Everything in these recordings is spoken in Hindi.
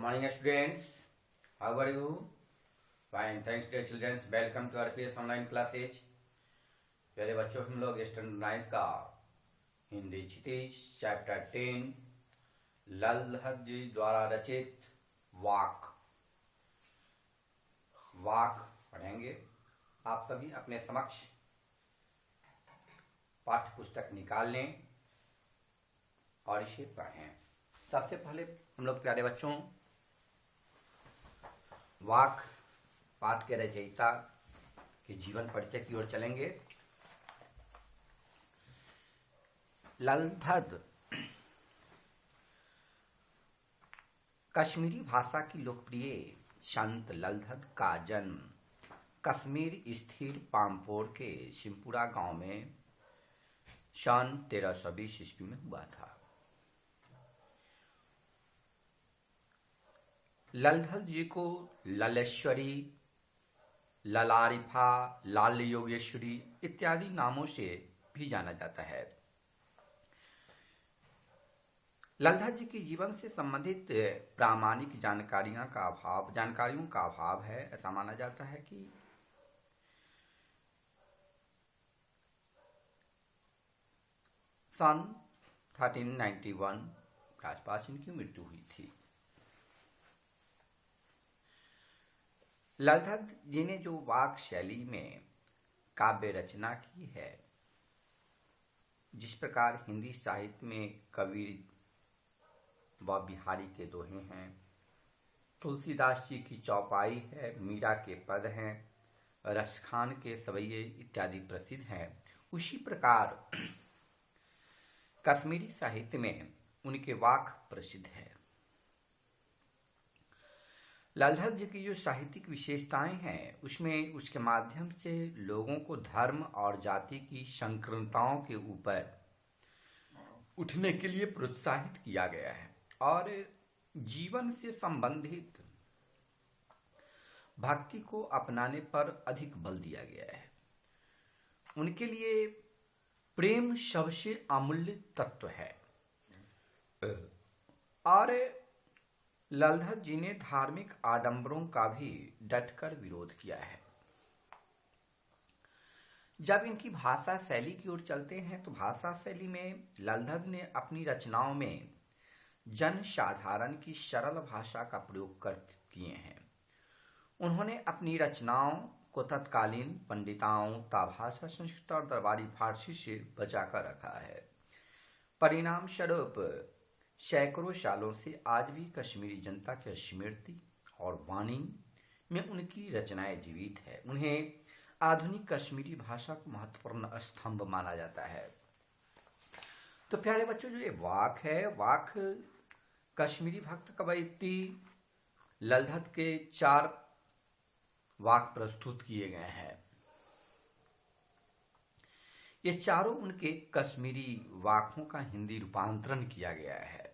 morning, students. How are you? Fine. Thanks, dear children. Welcome to RPS online classes. प्यारे बच्चों, हम लोग स्टैंडर्ड 9 का हिंदी क्षितिज चैप्टर 10 ललहद जी द्वारा रचित वाक पढ़ेंगे। आप सभी अपने समक्ष पाठ्य पुस्तक निकाल लें और इसे पढ़ें। सबसे पहले हम लोग प्यारे बच्चों वाक पाठ के रचयिता के जीवन परिचय की ओर चलेंगे। ललधद कश्मीरी भाषा की लोकप्रिय संत ललधद का जन्म कश्मीर स्थित पामपोर के शिमपुरा गांव में सन 1320 ईस्वी में हुआ था। ललधद जी को ललेश्वरी, ललारिफा, लाल योगेश्वरी इत्यादि नामों से भी जाना जाता है। ललधद जी के जीवन से संबंधित प्रामाणिक जानकारियों का अभाव है। ऐसा माना जाता है कि सन 1391 के आसपास इनकी मृत्यु हुई थी। ललधद जी ने जो वाक शैली में काव्य रचना की है, जिस प्रकार हिंदी साहित्य में कबीर व बिहारी के दोहे हैं, तुलसीदास जी की चौपाई है, मीरा के पद हैं, रसखान के सवैये इत्यादि प्रसिद्ध हैं, उसी प्रकार कश्मीरी साहित्य में उनके वाक प्रसिद्ध है। ललधद जी की जो साहित्यिक विशेषताएं हैं, उसमें उसके माध्यम से लोगों को धर्म और जाति की संकीर्णताओं के ऊपर उठने के लिए प्रोत्साहित किया गया है और जीवन से संबंधित भक्ति को अपनाने पर अधिक बल दिया गया है। उनके लिए प्रेम सबसे अमूल्य तत्व है और ललधद जी ने धार्मिक आडंबरों का भी डटकर विरोध किया है। जब इनकी भाषा शैली की ओर चलते हैं तो भाषा शैली में ललधद ने अपनी रचनाओं में जन साधारण की सरल भाषा का प्रयोग किए हैं। उन्होंने अपनी रचनाओं को तत्कालीन पंडिताओं, ताभाषा संस्कृत और दरबारी फारसी से बचाकर रखा है। परिणाम स्वरूप सैकड़ों सालों से आज भी कश्मीरी जनता की स्मृति और वाणी में उनकी रचनाएं जीवित है। उन्हें आधुनिक कश्मीरी भाषा को महत्वपूर्ण स्तंभ माना जाता है। तो प्यारे बच्चों, जो ये वाक है, वाक कश्मीरी भक्त कवयित्री ललधद के 4 वाक प्रस्तुत किए गए हैं। ये चारों उनके कश्मीरी वाकों का हिंदी रूपांतरण किया गया है।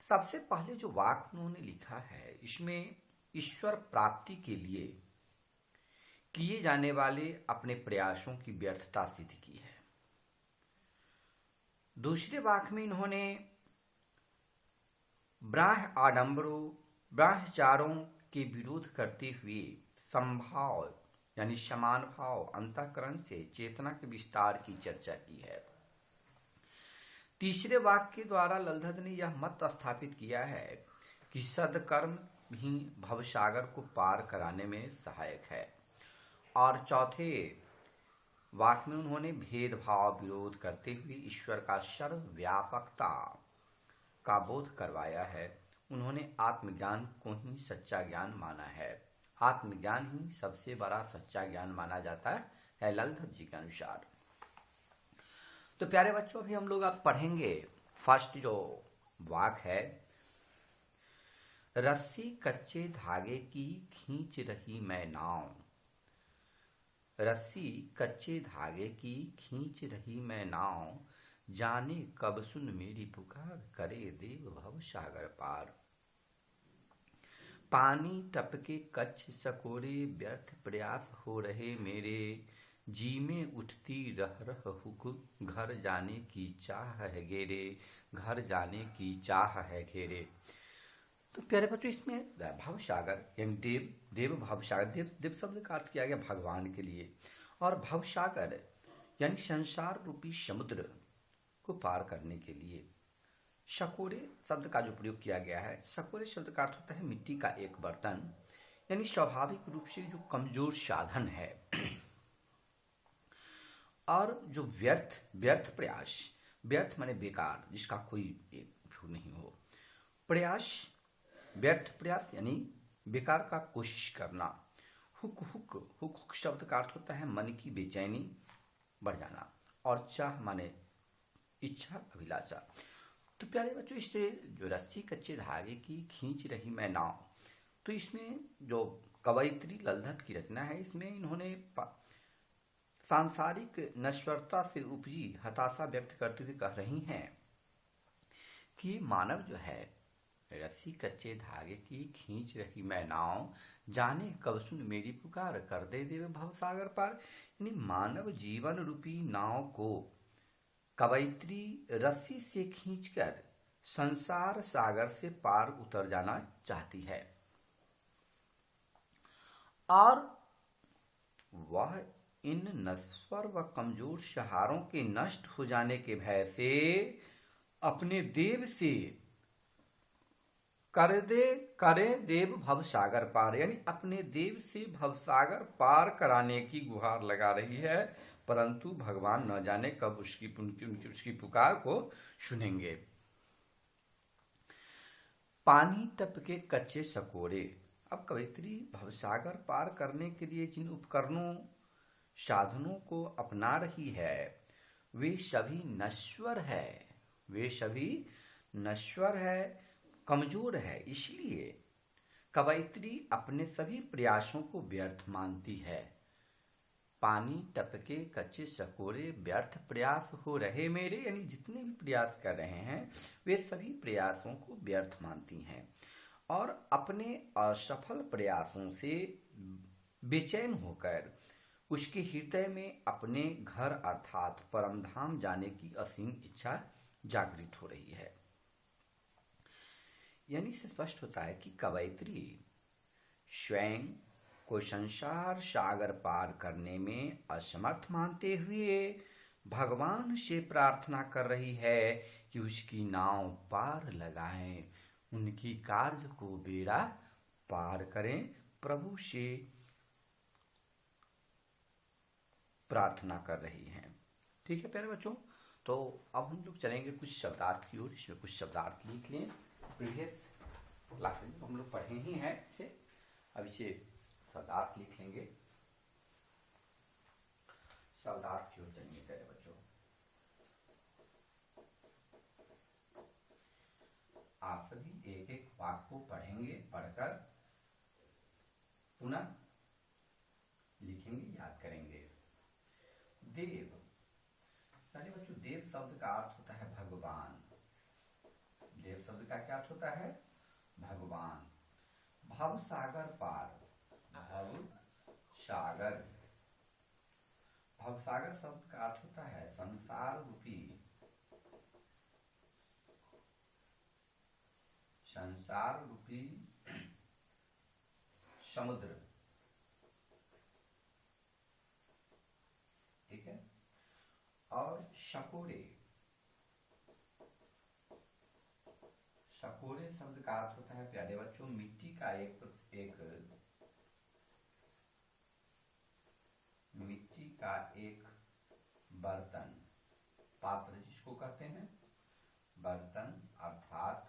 सबसे पहले जो वाक उन्होंने लिखा है, इसमें ईश्वर प्राप्ति के लिए किए जाने वाले अपने प्रयासों की व्यर्थता सिद्ध की है। दूसरे वाक में इन्होंने ब्राह्य आडंबरों, ब्राह्यचारों के विरोध करते हुए समभाव यानी समान भाव अंतःकरण से चेतना के विस्तार की चर्चा की है। तीसरे वाक्य के द्वारा ललधद ने यह मत स्थापित किया है कि सद्कर्म भी भवसागर को पार कराने में सहायक है। और चौथे वाक्य में उन्होंने भेदभाव विरोध करते हुए ईश्वर का सर्वव्यापकता का बोध करवाया है। उन्होंने आत्मज्ञान को ही सच्चा ज्ञान माना है। आत्मज्ञान ही सबसे बड़ा सच्चा ज्ञान माना जाता है ललधद जी के अनुसार। तो प्यारे बच्चों, अभी हम लोग अब पढ़ेंगे फर्स्ट जो वाक है। रस्सी कच्चे धागे की खींच रही मैं नाव, रस्सी कच्चे धागे की खींच रही मैं नाव, जाने कब सुन मेरी पुकार, करे देव भव सागर पार। पानी टपके कच्छ सकोरे, व्यर्थ प्रयास हो रहे मेरे, जी में उठती रह रह हुक, घर जाने की चाह है घेरे, घर जाने की चाह है घेरे। तो प्यारे बच्चों, इसमें भवसागर यानी देव भवसागर, देव शब्द का अर्थ किया गया भगवान के लिए, और भवसागर यानी संसार रूपी समुद्र को पार करने के लिए शकोरे शब्द का जो प्रयोग किया गया है, शकोरे शब्द का अर्थ होता है मिट्टी का एक बर्तन, यानी स्वाभाविक रूप से जो कमजोर साधन है और जो व्यर्थ प्रयास, व्यर्थ माने बेकार, जिसका कोई उपयोग नहीं हो, प्रयास, व्यर्थ प्रयास यानी बेकार का कोशिश करना। हुक शब्द का अर्थ होता है मन की बेचैनी बढ़ जाना, और चाह माने इच्छा, अभिलाषा। तो प्यारे बच्चों, इससे जो रस्सी कच्चे धागे की खींच रही मैं नाव, तो इसमें जो कवयित्री ललधत की रचना है, इसमें इन्होंने सांसारिक नश्वरता से उपजी हताशा व्यक्त करते हुए कह रही हैं कि मानव जो है रस्सी कच्चे धागे की खींच रही मैं नाव, जाने कब सुन मेरी पुकार, कर दे देव भवसागर पार। यानी मानव जीवन रूपी नाव को कवयित्री रस्सी से खींचकर संसार सागर से पार उतर जाना चाहती है, और वह इन नश्वर व कमजोर सहारों के नष्ट हो जाने के भय से अपने देव से करे देव भवसागर पार, यानी अपने देव से भवसागर पार कराने की गुहार लगा रही है, परंतु भगवान न जाने कब उसकी पुकार को सुनेंगे। पानी टप के कच्चे सकोरे। अब कवयित्री भवसागर पार करने के लिए जिन उपकरणों साधनों को अपना रही है वे सभी नश्वर है, कमजोर है, इसलिए कवयित्री अपने सभी प्रयासों को व्यर्थ मानती है। पानी टपके कच्चे सकोरे, व्यर्थ प्रयास हो रहे मेरे, यानी जितने भी प्रयास कर रहे हैं वे सभी प्रयासों को व्यर्थ मानती हैं, और अपने असफल प्रयासों से बेचैन होकर उसके हृदय में अपने घर अर्थात परमधाम जाने की असीम इच्छा जागृत हो रही है। यानी से स्पष्ट होता है कि कवयित्री स्वयं को संसार सागर पार करने में असमर्थ मानते हुए भगवान से प्रार्थना कर रही है कि उसकी नाव पार लगाएं, उनकी कार्य को बेड़ा पार करें, प्रभु से प्रार्थना कर रही हैं। ठीक है प्यारे बच्चों, तो अब हम लोग चलेंगे कुछ शब्दार्थ की ओर। इसमें कुछ शब्दार्थ लिख लें, प्रीवियस क्लास में हम लोग पढ़े ही हैं इसे, अब इसे शब्दार्थ लिख लेंगे। शब्दार्थ की ओर चलेंगे प्यारे बच्चों। आप सभी एक एक वाक्य को पढ़ेंगे, पढ़कर पुनः लिखेंगे, याद करेंगे। देव, पहले बच्चों देव शब्द का अर्थ होता है भगवान। देव शब्द का क्या अर्थ होता है? भगवान। भव सागर पार, भव सागर, भव सागर शब्द का अर्थ होता है संसार रूपी, संसार रूपी समुद्र। ठीक है। और शकोरे, शकोरे शब्द का अर्थ होता है प्यारे बच्चों मिट्टी का एक मिट्टी का एक बर्तन, पात्र जिसको कहते हैं, बर्तन अर्थात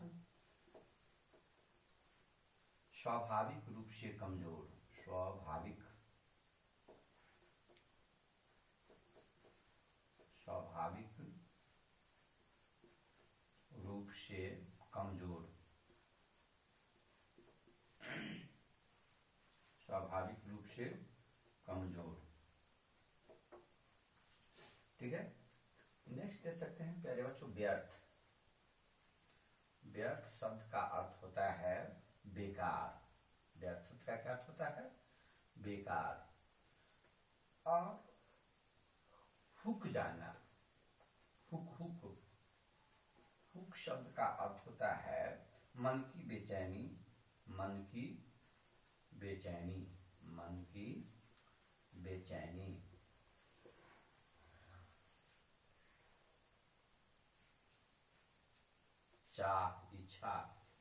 स्वाभाविक रूप से कमजोर, स्वाभाविक रूप से कमजोर, स्वाभाविक रूप से कमजोर। ठीक है। नेक्स्ट देख सकते हैं प्यारे बच्चों व्यर्थ। व्यर्थ शब्द का अर्थ होता है बेकार। व्यर्थ शब्द का क्या अर्थ होता है? बेकार। और हुक जाना, हुक शब्द का अर्थ होता है मन की बेचैनी, मन की बेचैनी, मन की बेचैनी। चाह, इच्छा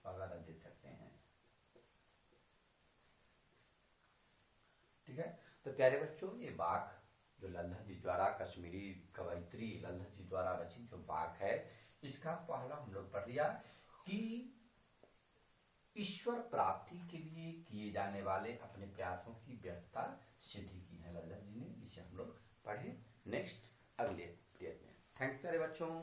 वगैरह दे सकते हैं। ठीक है, तो प्यारे बच्चों, ये वाक जो लल्ला जी द्वारा, कश्मीरी कवयित्री लल्ला जी द्वारा रचित जो वाक है, इसका पहला हम लोग पढ़ लिया कि ईश्वर प्राप्ति के लिए किए जाने वाले अपने प्रयासों की व्यर्थता सिद्धि की है लल्ला जी ने, जिसे हम लोग पढ़े नेक्स्ट अगले पीरियड में। थैंक्स प्यारे बच्चों।